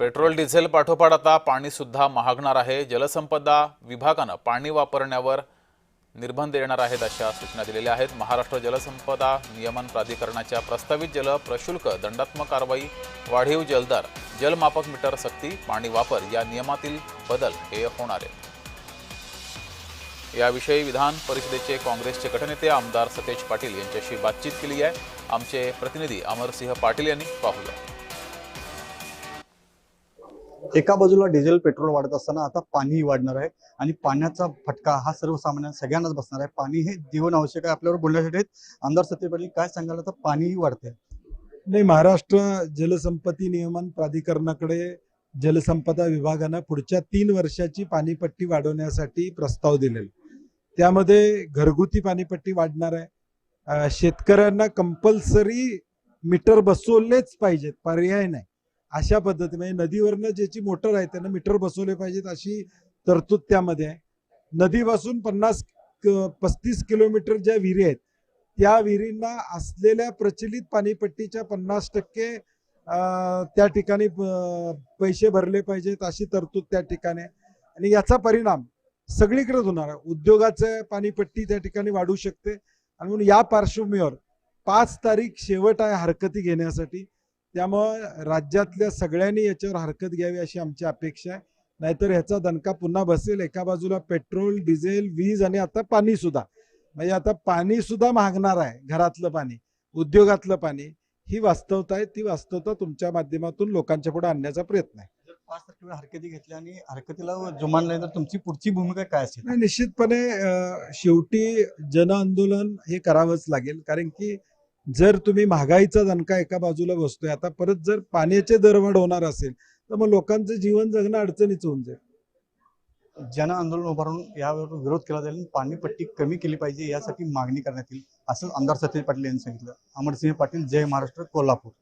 Petrol diesel पाठोपाठ आता पाणी सुद्धा महागणार आहे। जलसंपदा विभागाने पाणी वापरण्यावर निर्बंध येणार आहेत अशा सूचना दिलेल्या आहेत। महाराष्ट्र जलसंपदा नियमन प्राधिकरणाच्या प्रस्तावित जल प्रशुल्क दंडात्मक कारवाई वाढीव जलदर जलमापक मीटर सक्ती पाणी वापर या नियमातील बदल हे होणार आहेत। याविषयी विधान परिषदेचे काँग्रेसचे गटनेते आमदार सतेज पाटील यांच्याशी बातचीत केली आहे। आमचे प्रतिनिधी अमरसिंह पाटील यांनी पाहुया। एका बाजूला डिझेल पेट्रोल वाढत असताना आता पाणी वाढणार आहे आणि पाण्याचा फटका हा सर्वसामान्य सगळ्यांनाच बसणार आहे। पाणी हे जीवन आवश्यक आहे। आपल्यावर बोलण्यासाठी आमदार सतेज पाटील काय सांगाल, तर पाणीही वाढते नाही, महाराष्ट्र जलसंपत्ती नियमन प्राधिकरणाकडे जलसंपदा विभागानं पुढच्या 3 वर्षाची पाणीपट्टी वाढवण्यासाठी प्रस्ताव दिलेला। त्यामध्ये घरगुती पाणीपट्टी वाढणार आहे। शेतकऱ्यांना कंपल्सरी मीटर बसवलेच पाहिजेत, पर्याय नाही अशा पद्धतीने नदीवरनं ज्याची मोटर आहे त्यांना मीटर बसवले पाहिजेत अशी तरतूद त्यामध्ये आहे। नदीपासून 35 किलोमीटर ज्या विहिरी आहेत त्या विहिरींना असलेल्या प्रचलित पाणीपट्टीच्या 50% त्या ठिकाणी पैसे भरले पाहिजेत अशी तरतूद त्या ठिकाणी आहे। आणि याचा परिणाम सगळीकडे होणार आहे। उद्योगाचं पाणीपट्टी त्या ठिकाणी वाढू शकते आणि म्हणून या पार्श्वभूमीवर 5 तारीख शेवट आहे हरकती घेण्यासाठी। त्यामुळे राज्यातल्या सगळ्यांनी याच्यावर हरकत घ्यावी अशी आमची अपेक्षा आहे, नाहीतर ह्याचा दणका पुन्हा बसेल। एका बाजूला पेट्रोल, डिझेल, वीज आणि आता पाणी सुद्धा, म्हणजे आता पाणी सुद्धा महागणार आहे। घरातलं पाणी, उद्योगातलं पाणी, ही वास्तवता आहे। ती वास्तवता तुमच्या माध्यमातून लोकांच्या पुढे आणण्याचा प्रयत्न आहे। जर 5 तारखेला हरकती घेतल्या आणि हरकतीला जुमान नाही तर तुमची पुढची भूमिका काय असेल? नाही, निश्चितपणे शेवटी जन आंदोलन हे करावंच लागेल, कारण की जर तुम्ही महागाईचा दणका एका बाजूला बसतोय, आता परत जर पाण्याचे दरवाढ होणार असेल तर मग लोकांचं जीवन जगणं अडचणीचं होऊन जाईल। जन आंदोलन उभारून यावर विरोध केला जाईल, पाणीपट्टी कमी केली पाहिजे यासाठी मागणी करण्यात येईल, असं आमदार सतेज पाटील यांनी सांगितलं। अमरसिंह पाटील, जय महाराष्ट्र, कोल्हापूर।